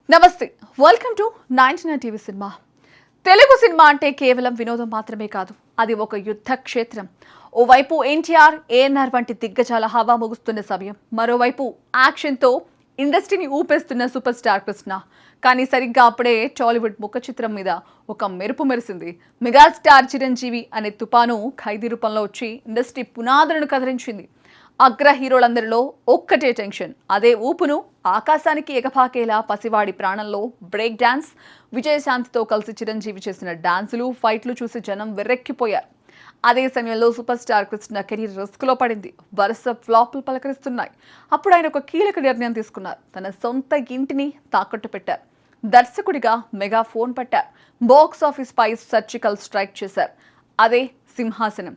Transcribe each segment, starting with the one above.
నమస్తే welcome to 99 TV cinema. Telugu cinema అంటే కేవలం వినోదం మాత్రమే కాదు, అది ఒక యుద్ధ క్షేత్రం. ఓవైపు ఎన్టీఆర్, ఏఎన్ఆర్ వంటి దిగ్గజాల హవా ముగుస్తున్న సమయం, మరోవైపు యాక్షన్తో ఇండస్ట్రీని ఊపేస్తున్న సూపర్ స్టార్ కృష్ణ. కానీ సరిగ్గా అప్పుడే టాలీవుడ్ ముఖ చిత్రం మీద ఒక మెరుపు మెరిసింది. మెగాస్టార్ చిరంజీవి అనే తుపాను ఖైదీ రూపంలో వచ్చి ఇండస్ట్రీ పునాదులను కదిలించింది. అగ్ర హీరోలందరిలో ఒక్కటే టెన్షన్, అదే ఊపును ఆకాశానికి ఎగపాకేలా పసివాడి ప్రాణంలో బ్రేక్ డాన్స్. విజయశాంతితో కలిసి చిరంజీవి చేసిన డాన్సులు, ఫైట్లు చూసి జనం వెర్రెక్కిపోయారు. అదే సమయంలో సూపర్ స్టార్ కృష్ణ కెరీర్ రిస్క్లో పడింది. వరుస ఫ్లాపులు పలకరిస్తున్నాయి. అప్పుడు ఆయన ఒక కీలక నిర్ణయం తీసుకున్నారు. తన సొంత ఇంటిని తాకట్టు పెట్టారు. దర్శకుడిగా మెగా ఫోన్ పట్టారు. బాక్స్ ఆఫీస్ పై సర్జికల్ స్ట్రైక్ చేశారు. అదే సింహాసనం.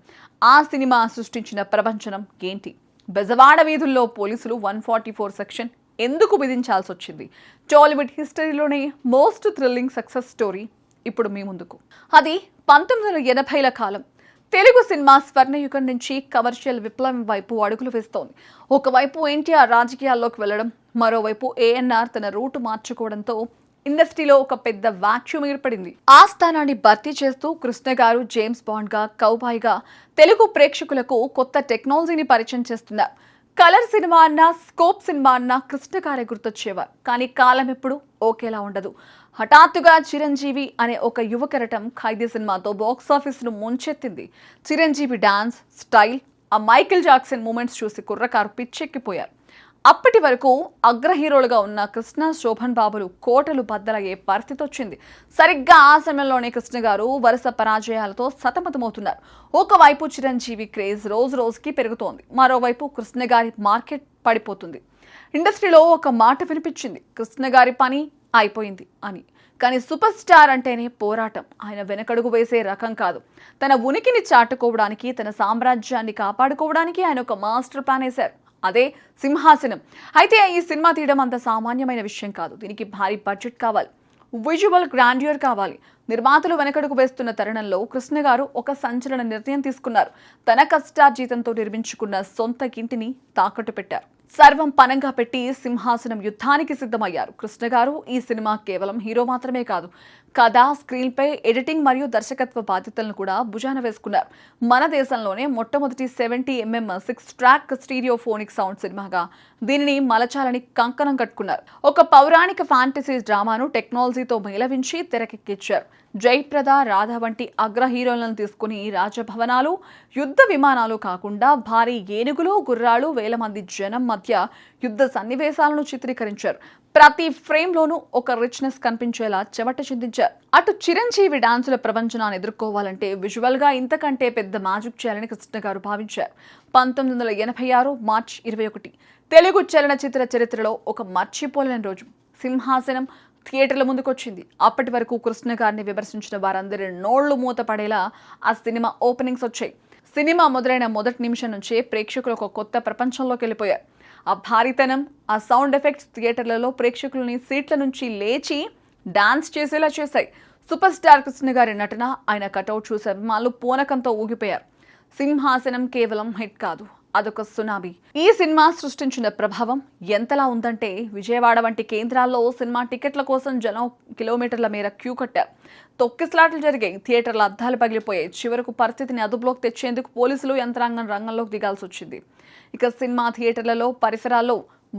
ఆ సినిమా సృష్టించిన ప్రపంచనం ఏంటి? బెజవాడ వీధుల్లో పోలీసులు 144 సెక్షన్ ఎందుకు విధించాల్సి వచ్చింది? టాలీవుడ్ హిస్టరీలోనే మోస్ట్ థ్రిల్లింగ్ సక్సెస్ స్టోరీ ఇప్పుడు మీ ముందుకు. అది 1980ల కాలం. తెలుగు సినిమా స్వర్ణయుగం నుంచి కమర్షియల్ విప్లవం వైపు అడుగులు వేస్తోంది. ఒకవైపు ఎన్టీఆర్ రాజకీయాల్లోకి వెళ్లడం, మరోవైపు ఏఎన్ఆర్ తన రూటు మార్చుకోవడంతో ఇండస్ట్రీలో ఒక పెద్ద వాక్యూమ్ ఏర్పడింది. ఆ స్థానాన్ని భర్తీ చేస్తూ కృష్ణ గారు జేమ్స్ బాండ్ గా, కౌబాయ్ గా తెలుగు ప్రేక్షకులకు కొత్త టెక్నాలజీని పరిచయం చేస్తున్నారు. కలర్ సినిమా అన్నా, స్కోప్ సినిమా అన్నా కృష్ణ గారే గుర్తొచ్చేవారు. కానీ కాలం ఎప్పుడు ఒకేలా ఉండదు. హఠాత్తుగా చిరంజీవి అనే ఒక యువ కెరటం ఖైదీ సినిమాతో బాక్స్ ఆఫీస్ ను ముంచెత్తింది. చిరంజీవి డాన్స్ స్టైల్, ఆ మైకేల్ జాక్సన్ మూమెంట్స్ చూసి కుర్రకారు పిచ్చెక్కిపోయారు. అప్పటి వరకు అగ్ర హీరోలుగా ఉన్న కృష్ణ, శోభన్ బాబులు కోటలు బద్దలయ్యే పరిస్థితి వచ్చింది. సరిగ్గా ఆ సమయంలోనే కృష్ణ గారు వరుస పరాజయాలతో సతమతమవుతున్నారు. ఒకవైపు చిరంజీవి క్రేజ్ రోజు రోజుకి పెరుగుతోంది, మరోవైపు కృష్ణ గారి మార్కెట్ పడిపోతుంది. ఇండస్ట్రీలో ఒక మాట వినిపించింది, కృష్ణ గారి పని అయిపోయింది అని. కానీ సూపర్ స్టార్ అంటేనే పోరాటం. ఆయన వెనకడుగు వేసే రకం కాదు. తన ఉనికిని చాటుకోవడానికి, తన సామ్రాజ్యాన్ని కాపాడుకోవడానికి ఆయన ఒక మాస్టర్ ప్లాన్ వేశారు. అదే సింహాసనం. అయితే ఈ సినిమా తీయడం అంత సామాన్యమైన విషయం కాదు. దీనికి భారీ బడ్జెట్ కావాలి, విజువల్ గ్రాండ్యూర్ కావాలి. నిర్మాతలు వెనకడుగు వేస్తున్న తరుణంలో కృష్ణ గారు ఒక సంచలన నిర్ణయం తీసుకున్నారు. తన కష్టార్జితంతో నిర్మించుకున్న సొంత ఇంటిని తాకట్టు పెట్టారు. సర్వం పనంగా పెట్టి సింహాసనం యుద్ధానికి సిద్ధమయ్యారు. కృష్ణ గారు ఈ సినిమా కేవలం హీరో మాత్రమే కాదు, కథ, స్క్రీన్ పై ఎడిటింగ్ మరియు దర్శకత్వ బాధ్యతలను కూడా భుజాన వేసుకున్నారు. మన దేశంలోనే మొట్టమొదటి 70mm 6 ట్రాక్ స్టీరియోఫోనిక్ సౌండ్ సినిమాగా దీనిని మలచాలని కంకణం కట్టుకున్నారు. ఒక పౌరాణిక ఫ్యాంటసీ డ్రామాను టెక్నాలజీతో మేళవించి తెరకెక్కించారు. జయప్రద, రాధ వంటి అగ్ర హీరోలను తీసుకుని రాజభవనాలు, యుద్ధ విమానాలు కాకుండా భారీ ఏనుగులు, గుర్రాలు, వేల మంది జనం మధ్య యుద్ధ సన్నివేశాలను చిత్రీకరించారు. ప్రతి ఫ్రేమ్లోనూ ఒక రిచ్నెస్ కనిపించేలా చెమట చిందించారు. అటు చిరంజీవి డాన్సుల ప్రపంచనాన్ని ఎదుర్కోవాలంటే విజువల్గా ఇంతకంటే పెద్ద మ్యాజిక్ చేయాలని కృష్ణ గారు భావించారు. 1986 మార్చి 21 తెలుగు చలనచిత్ర చరిత్రలో ఒక మర్చిపోలేని రోజు. సింహాసనం థియేటర్ల ముందుకొచ్చింది. అప్పటి వరకు కృష్ణ గారిని విమర్శించిన వారందరి నోళ్లు మూత పడేలా ఆ సినిమా ఓపెనింగ్స్ వచ్చాయి. సినిమా మొదలైన మొదటి నిమిషం నుంచే ప్రేక్షకులు ఒక కొత్త ప్రపంచంలోకి వెళ్ళిపోయారు. ఆ భారీతనం, ఆ సౌండ్ ఎఫెక్ట్స్ థియేటర్లలో ప్రేక్షకులని సీట్ల నుంచి లేచి డాన్స్ చేసేలా చేశాయి. సూపర్ స్టార్ కృష్ణ గారి నటన, ఆయన కటౌట్ చూసే అభిమానులు పూనకంతో ఊగిపోయారు. సింహాసనం కేవలం హిట్ కాదు, అదొక సునామీ. ఈ సినిమా సృష్టించిన ప్రభావం ఎంతలా ఉందంటే విజయవాడ వంటి కేంద్రాల్లో సినిమా టికెట్ల కోసం జనం కిలోమీటర్ల మేర క్యూ కట్టారు. తొక్కిసలాటలు జరిగాయి, థియేటర్ల అద్దాలు పగిలిపోయాయి. చివరకు పరిస్థితిని అదుపులోకి తెచ్చేందుకు పోలీసులు యంత్రాంగం రంగంలోకి దిగాల్సి వచ్చింది. ఇక సినిమా థియేటర్లలో పరిసరాల్లో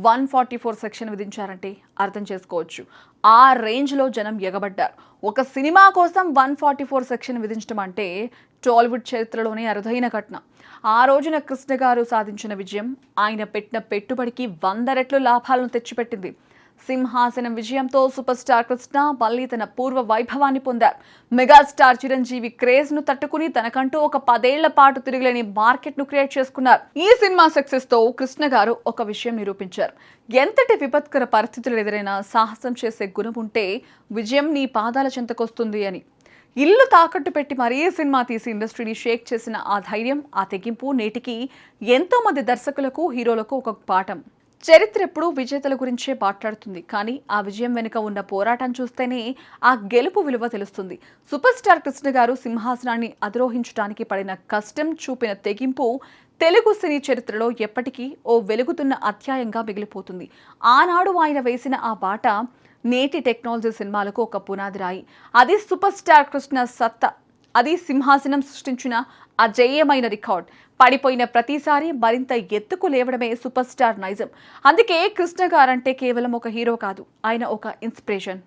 144 సెక్షన్ విధించారంటే అర్థం చేసుకోవచ్చు. ఆ రేంజ్లో జనం ఎగబడ్డారు. ఒక సినిమా కోసం 144 సెక్షన్ విధించడం అంటే టాలీవుడ్ చరిత్రలోనే అరుదైన ఘటన. ఆ రోజున కృష్ణ గారు సాధించిన విజయం ఆయన పెట్టిన పెట్టుబడికి 100 రెట్లు లాభాలను తెచ్చిపెట్టింది. సింహాసనం విజయంతో సూపర్ స్టార్ కృష్ణ మళ్ళీ తన పూర్వ వైభవాన్ని పొందారు. మెగాస్టార్ చిరంజీవి క్రేజ్ ను తట్టుకుని తనకంటూ ఒక 10 ఏళ్ల పాటు తిరగలేని మార్కెట్ ను క్రియేట్ చేసుకున్నారు. ఈ సినిమా సక్సెస్ తో కృష్ణ గారు ఒక విషయం నిరూపించారు. ఎంతటి విపత్కర పరిస్థితులు ఎదురైనా సాహసం చేసే గుణం ఉంటే విజయం నీ పాదాల చెంతకొస్తుంది అని. ఇల్లు తాకట్టు పెట్టి మరీ సినిమా తీసి ఇండస్ట్రీని షేక్ చేసిన ఆ ధైర్యం, ఆ తెగింపు నేటికి ఎంతో మంది దర్శకులకు, హీరోలకు ఒక పాఠం. చరిత్ర ఎప్పుడూ విజేతల గురించే మాట్లాడుతుంది, కానీ ఆ విజయం వెనుక ఉన్న పోరాటం చూస్తేనే ఆ గెలుపు విలువ తెలుస్తుంది. సూపర్ స్టార్ కృష్ణ గారు సింహాసనాన్ని అధిరోహించడానికి పడిన కష్టం, చూపిన తెగింపు తెలుగు సినీ చరిత్రలో ఎప్పటికీ ఓ వెలుగుతున్న అధ్యాయంగా మిగిలిపోతుంది. ఆనాడు ఆయన వేసిన ఆ బాట నేటి టెక్నాలజీ సినిమాలకు ఒక పునాది రాయి. అది సూపర్ స్టార్ కృష్ణ సత్తా. అది సింహాసనం సృష్టించిన అజేయమైన రికార్డ్. పడిపోయిన ప్రతిసారి మరింత ఎత్తుకు లేవడమే సూపర్ స్టార్ నైజం. అందుకే కృష్ణ గారంటే కేవలం ఒక హీరో కాదు, ఆయన ఒక ఇన్స్పిరేషన్.